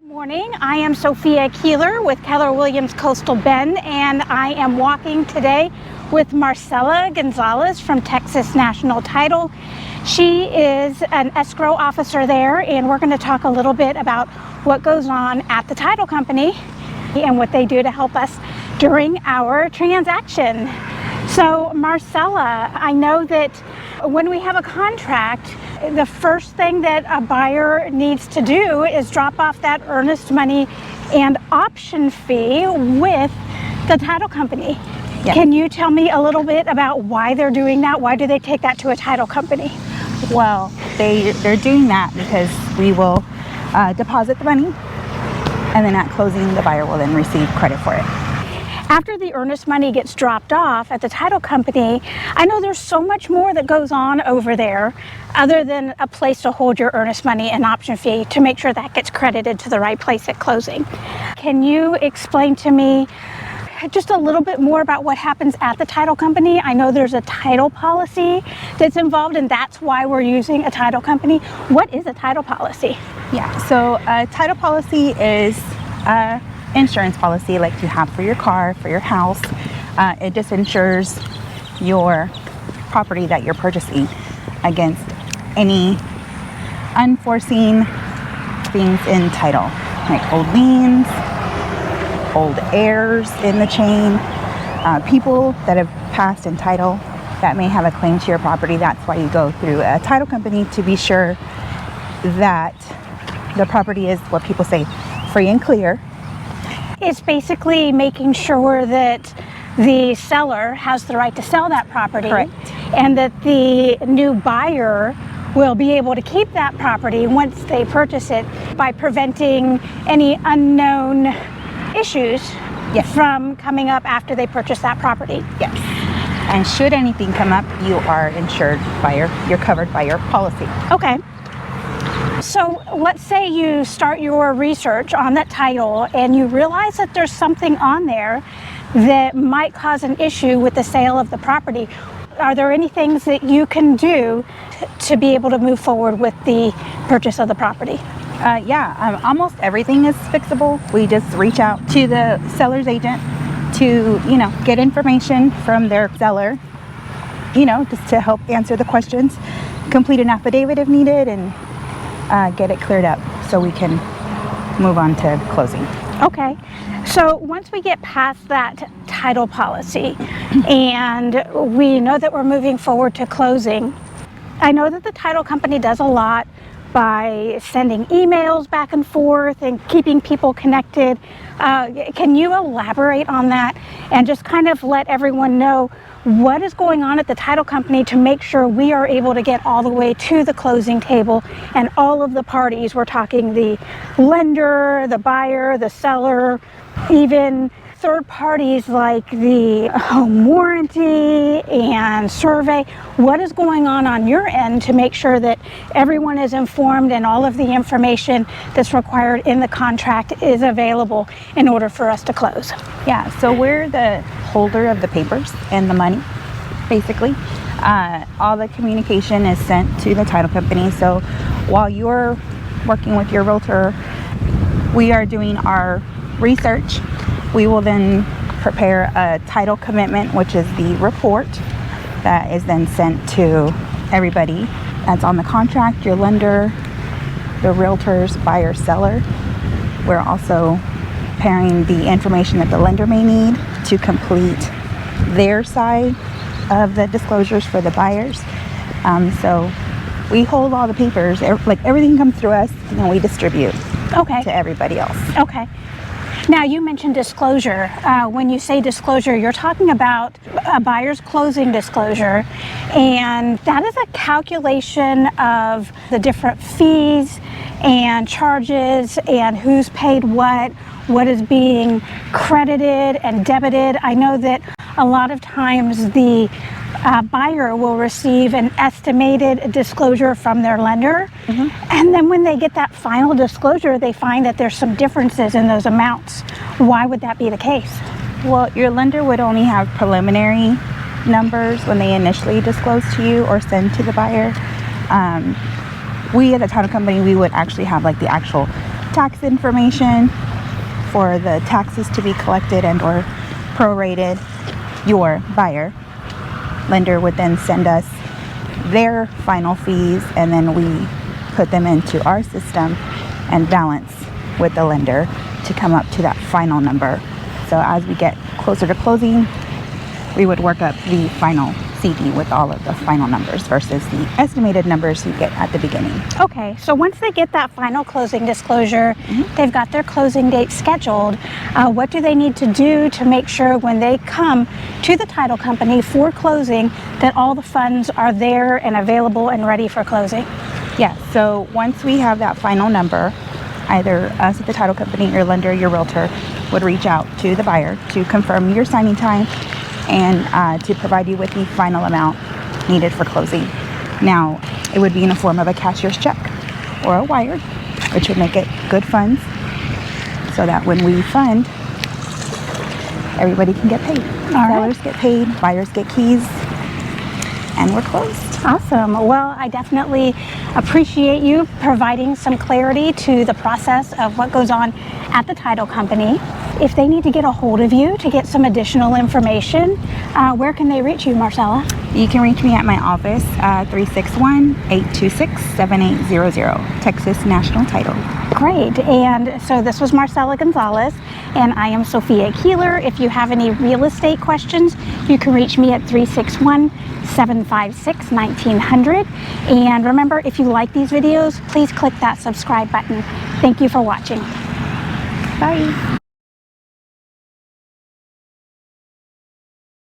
Morning. I am Sophia Keeler with Keller Williams Coastal Bend, and I am walking today with Marcela Gonzalez from Texas National Title. She is an escrow officer there, and we're going to talk a little bit about what goes on at the title company and what they do to help us during our transaction. So Marcela, I know that when we have a contract, the first thing that a buyer needs to do is drop off that earnest money and option fee with the title company. Yes. Can you tell me a little bit about why they're doing that? Why do they take that to a title company? Well, they're doing that because we will deposit the money, and then at closing, the buyer will then receive credit for it. After the earnest money gets dropped off at the title company, I know there's so much more that goes on over there other than a place to hold your earnest money and option fee to make sure that gets credited to the right place at closing. Can you explain to me just a little bit more about what happens at the title company? I know there's a title policy that's involved, and that's why we're using a title company. What is a title policy? Yeah, so a title policy is insurance policy like you have for your car, for your house. It just insures your property that you're purchasing against any unforeseen things in title, like old liens, old heirs in the chain, people that have passed in title that may have a claim to your property. That's why you go through a title company, to be sure that the property is, what people say, free and clear. It's basically making sure that the seller has the right to sell that property. Correct. And that the new buyer will be able to keep that property once they purchase it by preventing any unknown issues Yes. from coming up after they purchase that property. Yes. And should anything come up, you are insured by you're covered by your policy. Okay. So let's say you start your research on that title and you realize that there's something on there that might cause an issue with the sale of the property. Are there any things that you can do to be able to move forward with the purchase of the property? Almost everything is fixable. We just reach out to the seller's agent to, get information from their seller, just to help answer the questions, complete an affidavit if needed, and get it cleared up so we can move on to closing. Okay, so once we get past that title policy and we know that we're moving forward to closing, I know that the title company does a lot by sending emails back and forth and keeping people connected. Can you elaborate on that and just kind of let everyone know what is going on at the title company to make sure we are able to get all the way to the closing table and all of the parties? We're talking the lender, the buyer, the seller, even third parties like the home warranty and survey. What is going on your end to make sure that everyone is informed and all of the information that's required in the contract is available in order for us to close? Yeah, so we're the holder of the papers and the money, basically. All the communication is sent to the title company. So while you're working with your realtor, we are doing our research. We will then prepare a title commitment, which is the report that is then sent to everybody that's on the contract, your lender, the realtors, buyer, seller. We're also preparing the information that the lender may need to complete their side of the disclosures for the buyers. So we hold all the papers, everything comes through us, and then we distribute to everybody else. Okay. Now, you mentioned disclosure. When you say disclosure, you're talking about a buyer's closing disclosure, and that is a calculation of the different fees and charges and who's paid what is being credited and debited. I know that a lot of times the buyer will receive an estimated disclosure from their lender, and then when they get that final disclosure, they find that there's some differences in those amounts. Why would that be the case? Well, your lender would only have preliminary numbers when they initially disclose to you or send to the buyer. We at the title company, we would actually have like the actual tax information for the taxes to be collected and or prorated, your buyer lender would then send us their final fees, and then we put them into our system and balance with the lender to come up to that final number. So as we get closer to closing, we would work up the final CD with all of the final numbers versus the estimated numbers you get at the beginning. Okay, so once they get that final closing disclosure, they've got their closing date scheduled. What do they need to do to make sure when they come to the title company for closing that all the funds are there and available and ready for closing? Yeah, so once we have that final number, either us at the title company, your lender, your realtor would reach out to the buyer to confirm your signing time and to provide you with the final amount needed for closing. Now, it would be in the form of a cashier's check or a wire, which would make it good funds so that when we fund, everybody can get paid. Sellers get paid, buyers get keys, and we're closed. Awesome. Well, I definitely appreciate you providing some clarity to the process of what goes on at the title company. If they need to get a hold of you to get some additional information, where can they reach you, Marcela? You can reach me at my office, 361-826-7800, Texas National Title. Great. And so this was Marcela Gonzalez, and I am Sophia Keeler. If you have any real estate questions, you can reach me at 361-756-1900. And remember, if you like these videos, please click that subscribe button. Thank you for watching. Bye.